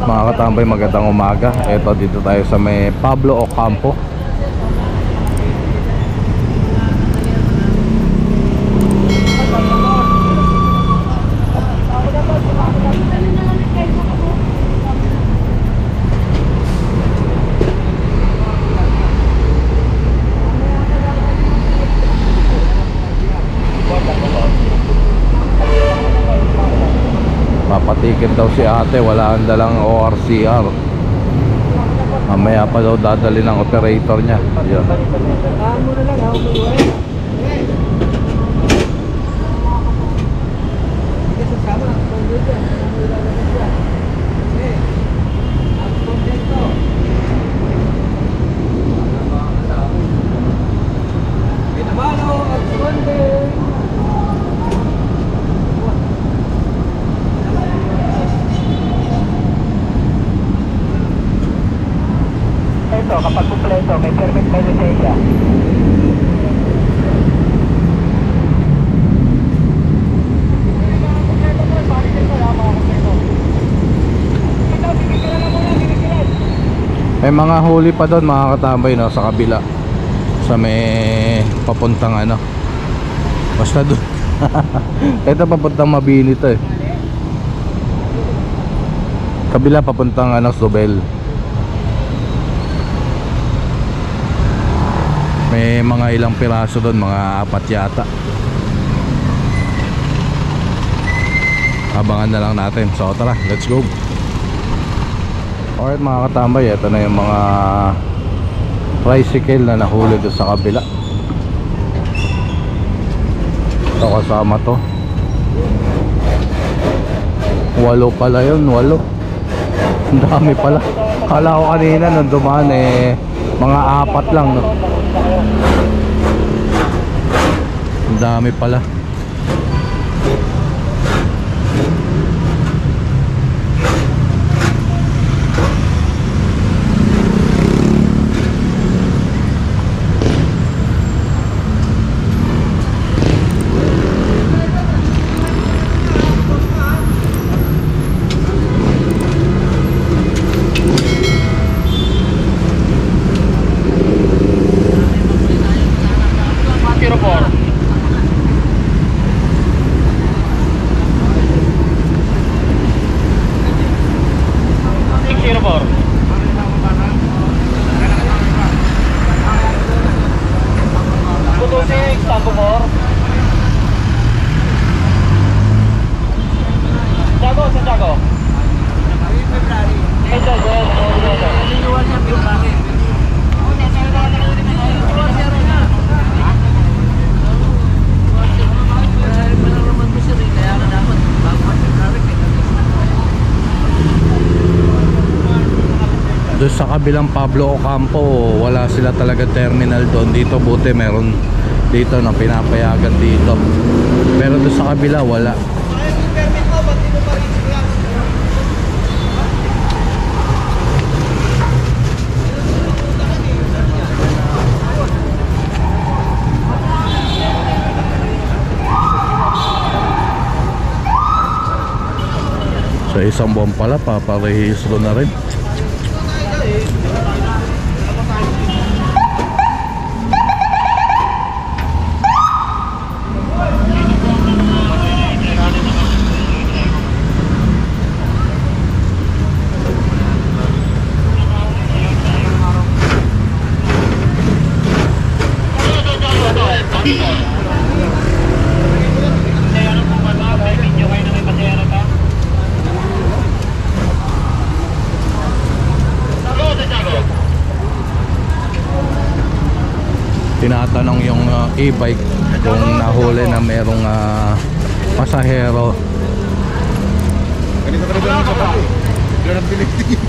Mga katambay, magandang umaga. Ito, dito tayo sa may Pablo Ocampo. Papatikit daw si ate, wala ang dalang ORCR. Mamaya pa daw dadali ng operator niya. Yun. Kapag kumpleto, may permit by lisensya. May mga huli pa doon mga katambay, no, sa kabila. Sa may papuntang ano. Basta doon. Ito papuntang Mabini to eh. Kabila papuntang ano, Sobel. May mga ilang piraso doon, mga 4 yata. Abangan na lang natin. So tara, let's go. Alright mga katambay, ito na yung mga tricycle na nahuli doon sa kabila. Ito kasama to. 8 pala yun, 8. Ang dami pala. Kala ko kanina nung dumaan eh mga 4 lang, no? Ang dami pala. Doon sa kabilang Pablo Ocampo, wala sila talaga terminal doon. Dito buti meron dito na pinapayagan dito. Pero doon sa kabila wala. Sa isang buwan pala, paparehistro na rin. Tinatanong yung e-bike kung nahuli na merong pasahero. Ganito talaga ang sapat eh. Ganun ang pinig-tigil.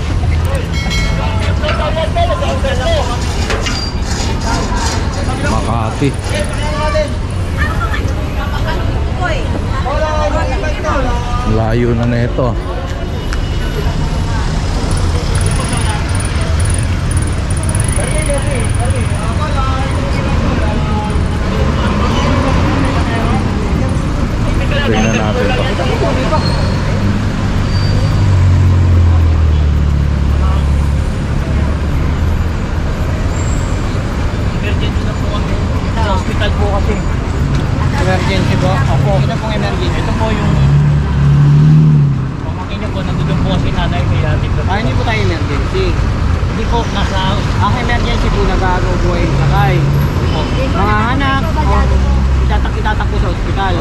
Makati. Layo na nito. Tingnan natin to. Emergency po? Opo. Ito pong emergency. Ito po yung pamangkin niyo po, nandun po si nanay kaya dito. Hindi po tayo emergency. Hindi po, nasa... Ang emergency po, nag-aagaw po ay sakay. Mga anak, itatakbo sa ospital.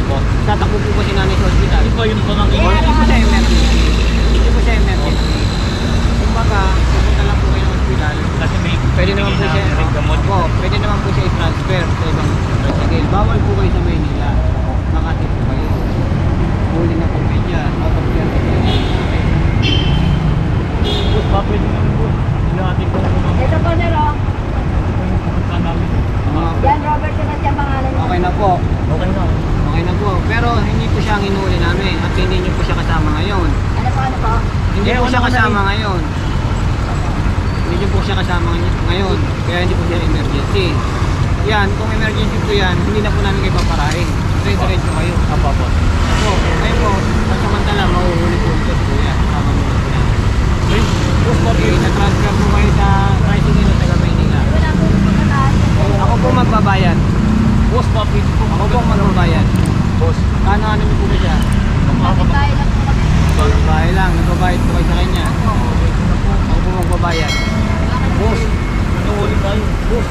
Itatakbo po si nanay sa ospital. Ito yung pamangkin niyo. Hindi po siya emergency. Hindi po siya emergency. Kumbaga, pupunta lang po kayo ng ospital. Kasi may... Pwede naman po siya... Opo, pwede naman po siya i-transfer sa ibang tricycle. Bawal po kayo sa Maynila. Makati po kayo. Huli na po kayo dyan. Mapag-clear na kayo. Boss, pa pwede naman po. Ilahatin ko po. Ito po, Nero. Mga- Yan, Robert, yun at yung pangalan niya. Okay na po. Okay na. Okay na po. Pero hindi po siya ang inuuli namin at hindi niyo po siya kasama ngayon. Ano po? Hindi po siya kasama ngayon. Hindi niyo po siya kasama ngayon. Kaya hindi po siya emergency. Yan, kung emergency po yan, hindi na po namin kayo paparahin. Diretso kayo. Apa po. Opo, kayo po, pasamantala, mahuhuli po ito po yan. Kasama mo po yan. Okay, na-transfer po kayo sa tricycle sa taga Maynila. Wala po po mataas. Ako po magbabayad. Boss, papi. Ako po magbabayad. Boss. Ano niyo po ba siya? Bakit tayo lang po kami? Bahay lang, nagbabayad po kayo sa kanya. Ako po magbabayad. Boss, nauli tayo. Boss,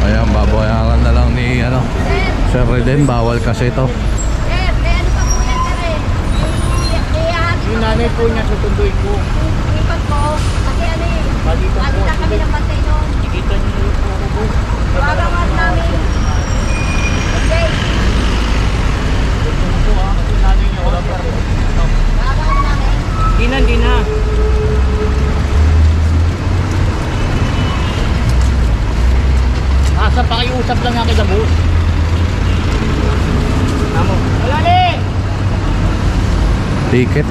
Ayan, babayaran na lang ni Sir Reden. Bawal kasi ito. Sir, may ano pa po yan, sir eh. Ihahatid yung ko nanay po niya susunduin ko. Ipag ko. Kasi ano eh. Balikan po. Lagi na kami ng bantay noon. Nakikita niyo yung po ako. Tawagan namin. Okay. Ito po ha, kasi nanay niya wala pa. Tawagan namin. Di na. Asa pakiusap lang nga kita, boss. Tamo. Wala ni! Ticket.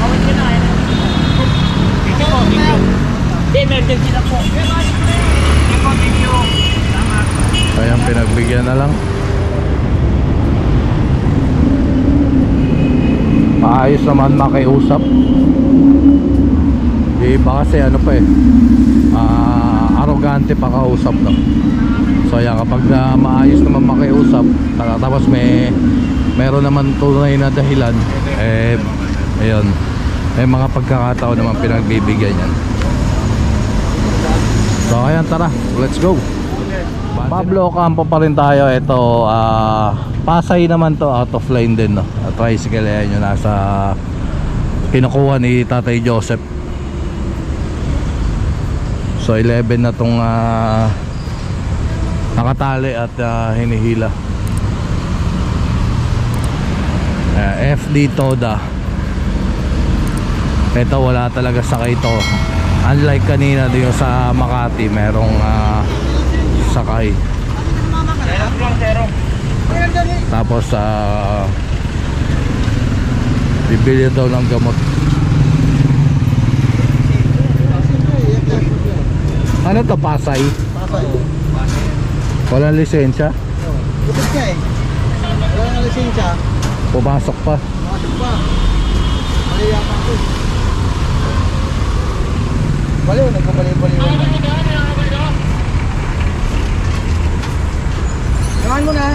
Awit ka na, yan. Dito po, dito. Di, emergency na po. Dito po, dito. Tama. Ayan, pinagbigyan na lang. Maayos naman makiusap. Di ba kasi ano pa eh, arrogante pa kausap, no? So ayan, kapag maayos naman makiusap, tapos meron naman tunay na dahilan, eh ayun, may mga pagkakataon naman pinagbibigyan yan. So ayan, tara, let's go. Pablo Ocampo pa rin tayo. Ito, Pasay naman to, out of line din, no? Tricycle, yan yung nasa kinukuha ni Tatay Joseph. So 11 na tong nakatali at hinihila. FD Toda. Ito wala talaga sakay to. Unlike kanina doon sa Makati, merong sakay. Tapos bibili daw ng gamot. Ano to, Pasay? Pasay. Walang lisensya? Lupit niya eh. Wala nga lisensya. Pumasok pa. Masok pa. Maliya pa ako. Baliw, nagpabaliw-baliw. Gawin mo na.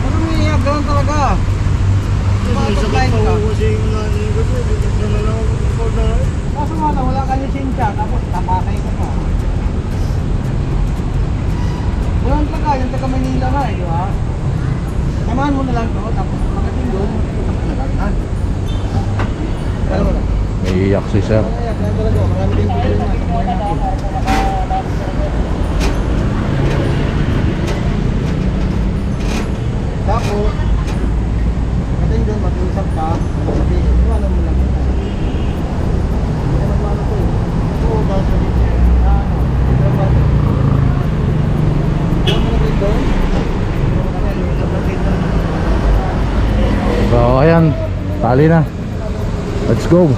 Ano may iyak? Gawin talaga. Masok-line ka. Kaso nga lang, wala ka lisensya. Tapos tapakay ka pa. Gawin talaga. Yung taga Manila nga eh, di ba? Samahan mo na lang to. Tapos pagdating doon, tapos na lang. Ha? Dalawa lang. May iyak si sir. Kaya talaga, marami din dito yung tapos, pagdating doon, mag-uusap ka, sabihin, iwanan mo lang. Hindi naman ano ko eh. Oo, dahil sabihin, ano, ito ba? Iwan mo na din doon. So ayan, tali na. Let's go.